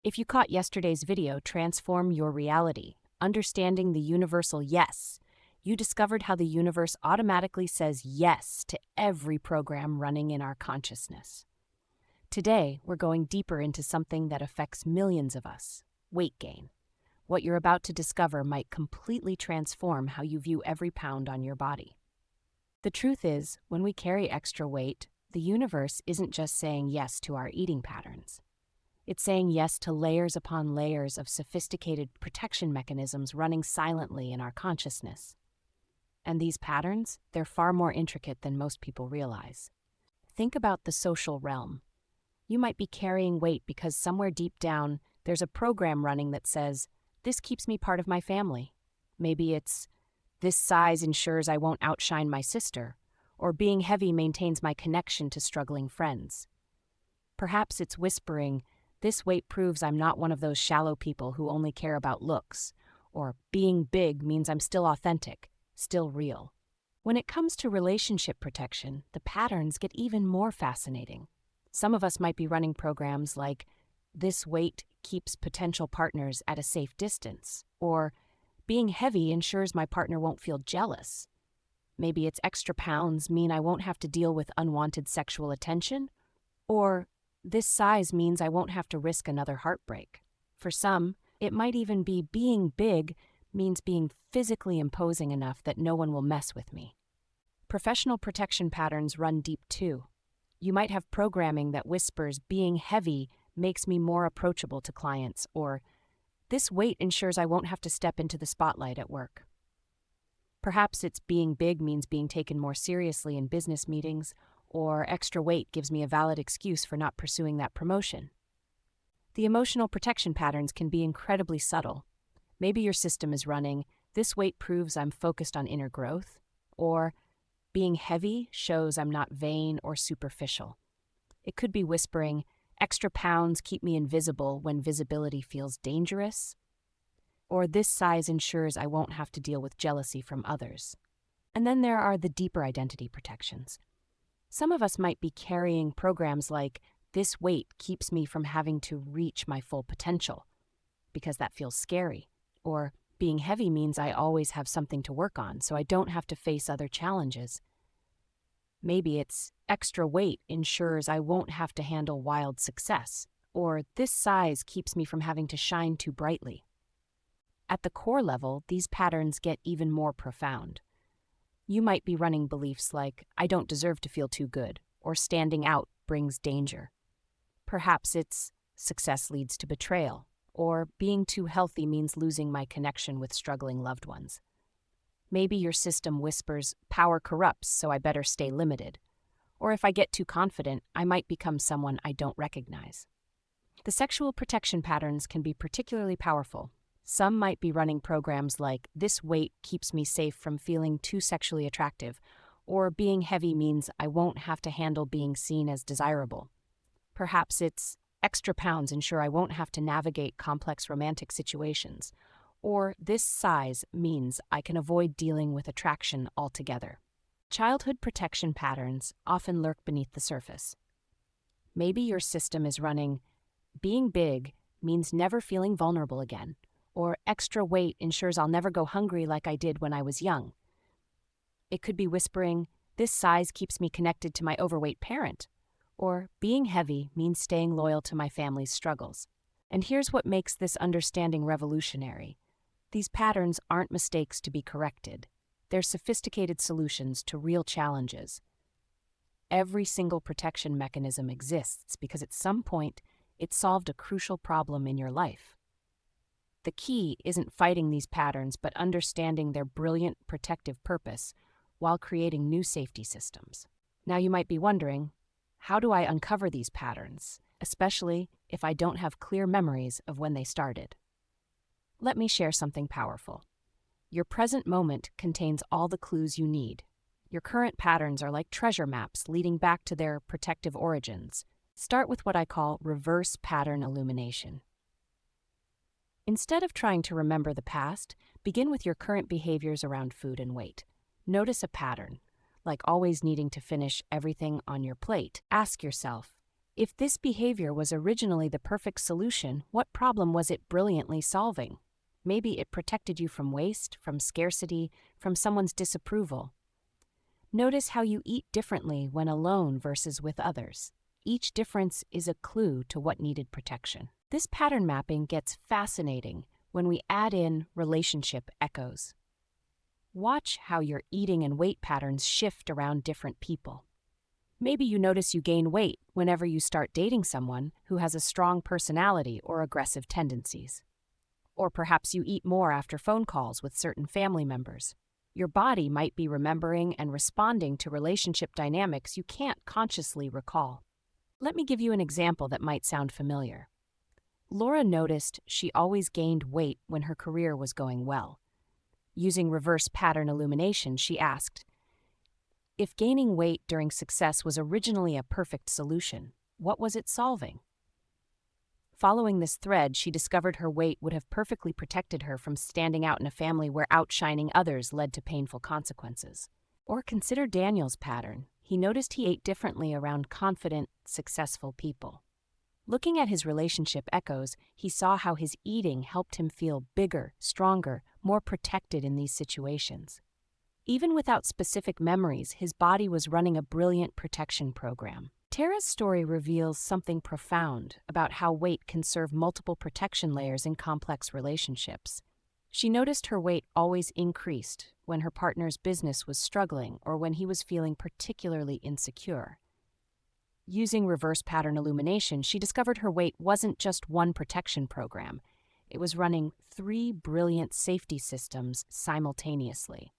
If you caught yesterday's video, Transform Your Reality, Understanding the Universal Yes, you discovered how the universe automatically says yes to every program running in our consciousness. Today, we're going deeper into something that affects millions of us: weight gain. What you're about to discover might completely transform how you view every pound on your body. The truth is, when we carry extra weight, the universe isn't just saying yes to our eating patterns. It's saying yes to layers upon layers of sophisticated protection mechanisms running silently in our consciousness. And these patterns, they're far more intricate than most people realize. Think about the social realm. You might be carrying weight because somewhere deep down, there's a program running that says, "This keeps me part of my family." Maybe it's, "This size ensures I won't outshine my sister," or "Being heavy maintains my connection to struggling friends." Perhaps it's whispering, "This weight proves I'm not one of those shallow people who only care about looks," or "Being big means I'm still authentic, still real." When it comes to relationship protection, the patterns get even more fascinating. Some of us might be running programs like, "This weight keeps potential partners at a safe distance," or "Being heavy ensures my partner won't feel jealous." Maybe it's extra pounds mean I won't have to deal with unwanted sexual attention, or "This size means I won't have to risk another heartbreak." For some, it might even be being big means being physically imposing enough that no one will mess with me. Professional protection patterns run deep too. You might have programming that whispers being heavy makes me more approachable to clients, or "This weight ensures I won't have to step into the spotlight at work." Perhaps it's being big means being taken more seriously in business meetings, or extra weight gives me a valid excuse for not pursuing that promotion. The emotional protection patterns can be incredibly subtle. Maybe your system is running, "This weight proves I'm focused on inner growth," or "Being heavy shows I'm not vain or superficial." It could be whispering, "Extra pounds keep me invisible when visibility feels dangerous," or "This size ensures I won't have to deal with jealousy from others." And then there are the deeper identity protections. Some of us might be carrying programs like, "This weight keeps me from having to reach my full potential," because that feels scary. Or "Being heavy means I always have something to work on, so I don't have to face other challenges." Maybe it's "Extra weight ensures I won't have to handle wild success," or "This size keeps me from having to shine too brightly." At the core level, these patterns get even more profound. You might be running beliefs like, "I don't deserve to feel too good," or "Standing out brings danger." Perhaps it's "Success leads to betrayal," or "Being too healthy means losing my connection with struggling loved ones." Maybe your system whispers, "Power corrupts, so I better stay limited," or "If I get too confident, I might become someone I don't recognize." The sexual protection patterns can be particularly powerful. Some might be running programs like, "This weight keeps me safe from feeling too sexually attractive," or "Being heavy means I won't have to handle being seen as desirable." Perhaps it's "Extra pounds ensure I won't have to navigate complex romantic situations," or "This size means I can avoid dealing with attraction altogether." Childhood protection patterns often lurk beneath the surface. Maybe your system is running, "Being big means never feeling vulnerable again," or "Extra weight ensures I'll never go hungry like I did when I was young." It could be whispering, "This size keeps me connected to my overweight parent," or "Being heavy means staying loyal to my family's struggles." And here's what makes this understanding revolutionary. These patterns aren't mistakes to be corrected. They're sophisticated solutions to real challenges. Every single protection mechanism exists because at some point it solved a crucial problem in your life. The key isn't fighting these patterns, but understanding their brilliant protective purpose while creating new safety systems. Now you might be wondering, how do I uncover these patterns, especially if I don't have clear memories of when they started? Let me share something powerful. Your present moment contains all the clues you need. Your current patterns are like treasure maps leading back to their protective origins. Start with what I call reverse pattern illumination. Instead of trying to remember the past, begin with your current behaviors around food and weight. Notice a pattern, like always needing to finish everything on your plate. Ask yourself, If this behavior was originally the perfect solution, what problem was it brilliantly solving? Maybe it protected you from waste, from scarcity, from someone's disapproval. Notice how you eat differently when alone versus with others. Each difference is a clue to what needed protection. This pattern mapping gets fascinating when we add in relationship echoes. Watch how your eating and weight patterns shift around different people. Maybe you notice you gain weight whenever you start dating someone who has a strong personality or aggressive tendencies. Or perhaps you eat more after phone calls with certain family members. Your body might be remembering and responding to relationship dynamics you can't consciously recall. Let me give you an example that might sound familiar. Laura noticed she always gained weight when her career was going well. Using reverse pattern illumination, she asked, if gaining weight during success was originally a perfect solution, what was it solving? Following this thread, she discovered her weight would have perfectly protected her from standing out in a family where outshining others led to painful consequences. Or consider Daniel's pattern. He noticed he ate differently around confident, successful people. Looking at his relationship echoes, he saw how his eating helped him feel bigger, stronger, more protected in these situations. Even without specific memories, his body was running a brilliant protection program. Tara's story reveals something profound about how weight can serve multiple protection layers in complex relationships. She noticed her weight always increased when her partner's business was struggling or when he was feeling particularly insecure. Using reverse pattern illumination, she discovered her weight wasn't just one protection program. It was running 3 brilliant safety systems simultaneously.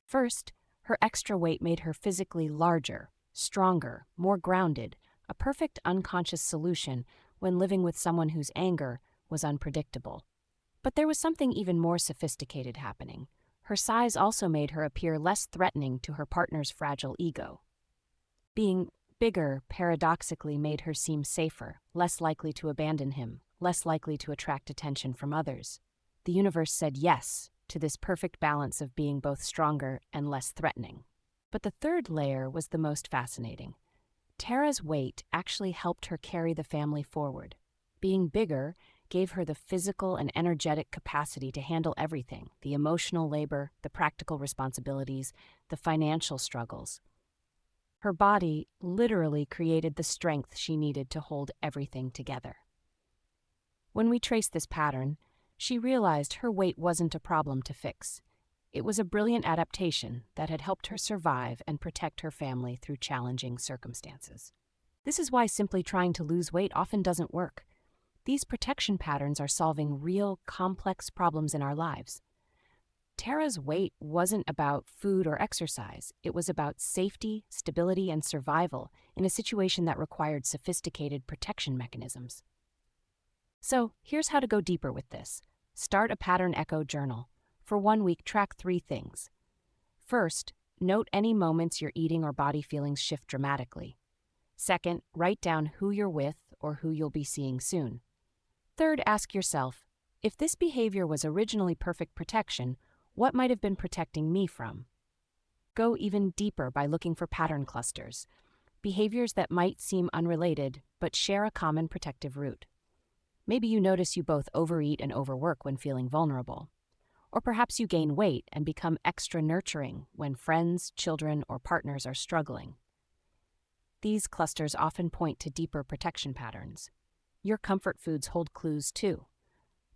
First, her extra weight made her physically larger, stronger, more grounded, a perfect unconscious solution when living with someone whose anger was unpredictable. But there was something even more sophisticated happening. Her size also made her appear less threatening to her partner's fragile ego. Being bigger paradoxically made her seem safer, less likely to abandon him, less likely to attract attention from others. The universe said yes to this perfect balance of being both stronger and less threatening. But the third layer was the most fascinating. Tara's weight actually helped her carry the family forward. Being bigger gave her the physical and energetic capacity to handle everything, the emotional labor, the practical responsibilities, the financial struggles. Her body literally created the strength she needed to hold everything together. When we trace this pattern, she realized her weight wasn't a problem to fix. It was a brilliant adaptation that had helped her survive and protect her family through challenging circumstances. This is why simply trying to lose weight often doesn't work. These protection patterns are solving real, complex problems in our lives. Tara's weight wasn't about food or exercise. It was about safety, stability, and survival in a situation that required sophisticated protection mechanisms. So, here's how to go deeper with this. Start a pattern echo journal. For 1 week, track 3 things. First, note any moments your eating or body feelings shift dramatically. Second, write down who you're with or who you'll be seeing soon. Third, ask yourself, if this behavior was originally perfect protection, what might have been protecting me from? Go even deeper by looking for pattern clusters, behaviors that might seem unrelated but share a common protective root. Maybe you notice you both overeat and overwork when feeling vulnerable. Or perhaps you gain weight and become extra nurturing when friends, children, or partners are struggling. These clusters often point to deeper protection patterns. Your comfort foods hold clues too.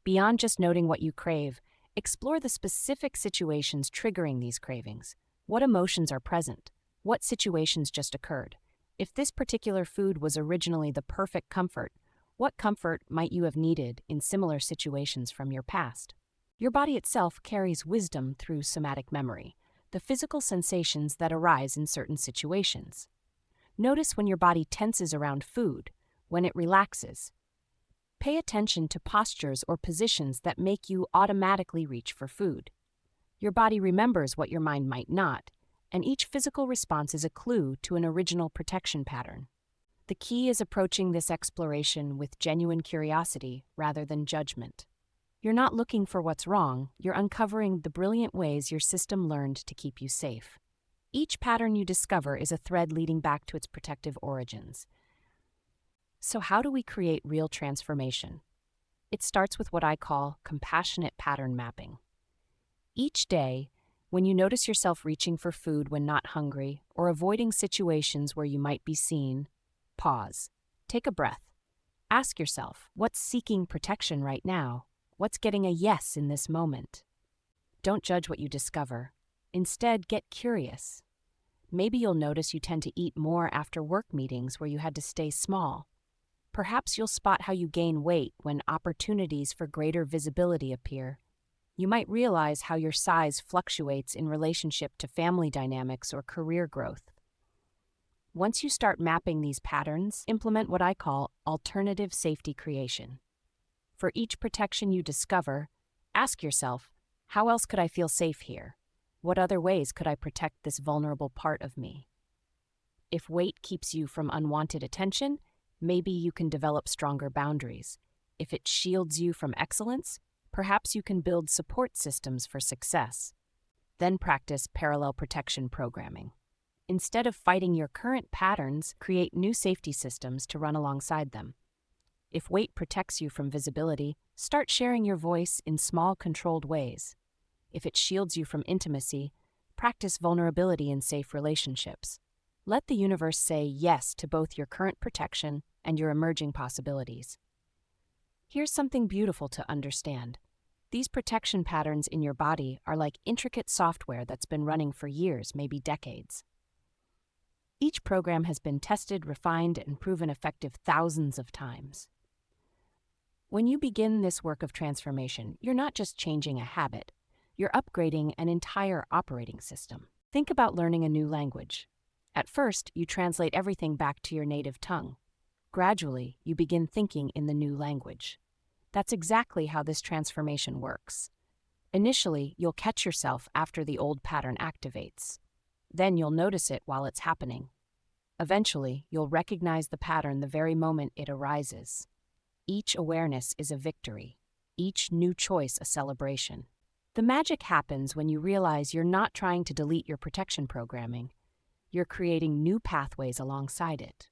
Beyond just noting what you crave, explore the specific situations triggering these cravings. What emotions are present? What situations just occurred? If this particular food was originally the perfect comfort, what comfort might you have needed in similar situations from your past? Your body itself carries wisdom through somatic memory, the physical sensations that arise in certain situations. Notice when your body tenses around food, when it relaxes. Pay attention to postures or positions that make you automatically reach for food. Your body remembers what your mind might not, and each physical response is a clue to an original protection pattern. The key is approaching this exploration with genuine curiosity rather than judgment. You're not looking for what's wrong, you're uncovering the brilliant ways your system learned to keep you safe. Each pattern you discover is a thread leading back to its protective origins. So, how do we create real transformation? It starts with what I call compassionate pattern mapping. Each day, when you notice yourself reaching for food when not hungry or avoiding situations where you might be seen, pause. Take a breath. Ask yourself, what's seeking protection right now? What's getting a yes in this moment? Don't judge what you discover. Instead, get curious. Maybe you'll notice you tend to eat more after work meetings where you had to stay small. Perhaps you'll spot how you gain weight when opportunities for greater visibility appear. You might realize how your size fluctuates in relationship to family dynamics or career growth. Once you start mapping these patterns, implement what I call alternative safety creation. For each protection you discover, ask yourself, how else could I feel safe here? What other ways could I protect this vulnerable part of me? If weight keeps you from unwanted attention, maybe you can develop stronger boundaries. If it shields you from excellence, perhaps you can build support systems for success. Then practice parallel protection programming. Instead of fighting your current patterns, create new safety systems to run alongside them. If weight protects you from visibility, start sharing your voice in small, controlled ways. If it shields you from intimacy, practice vulnerability in safe relationships. Let the universe say yes to both your current protection and your emerging possibilities. Here's something beautiful to understand. These protection patterns in your body are like intricate software that's been running for years, maybe decades. Each program has been tested, refined, and proven effective thousands of times. When you begin this work of transformation, you're not just changing a habit, you're upgrading an entire operating system. Think about learning a new language. At first, you translate everything back to your native tongue. Gradually, you begin thinking in the new language. That's exactly how this transformation works. Initially, you'll catch yourself after the old pattern activates. Then you'll notice it while it's happening. Eventually, you'll recognize the pattern the very moment it arises. Each awareness is a victory, each new choice a celebration. The magic happens when you realize you're not trying to delete your protection programming. You're creating new pathways alongside it.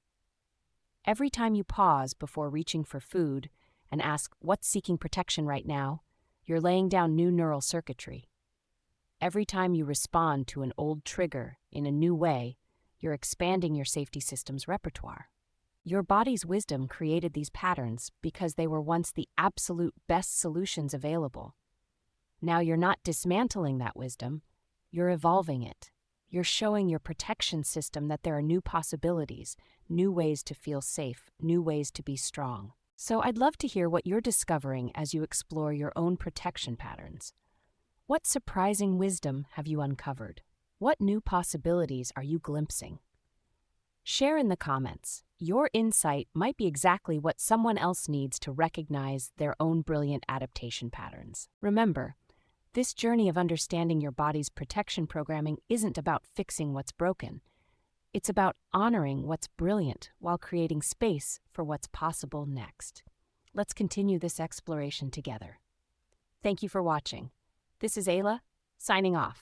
Every time you pause before reaching for food and ask, what's seeking protection right now, you're laying down new neural circuitry. Every time you respond to an old trigger in a new way, you're expanding your safety system's repertoire. Your body's wisdom created these patterns because they were once the absolute best solutions available. Now you're not dismantling that wisdom, you're evolving it. You're showing your protection system that there are new possibilities, new ways to feel safe, new ways to be strong. So I'd love to hear what you're discovering as you explore your own protection patterns. What surprising wisdom have you uncovered? What new possibilities are you glimpsing? Share in the comments. Your insight might be exactly what someone else needs to recognize their own brilliant adaptation patterns. Remember, this journey of understanding your body's protection programming isn't about fixing what's broken. It's about honoring what's brilliant while creating space for what's possible next. Let's continue this exploration together. Thank you for watching. This is Ayla, signing off.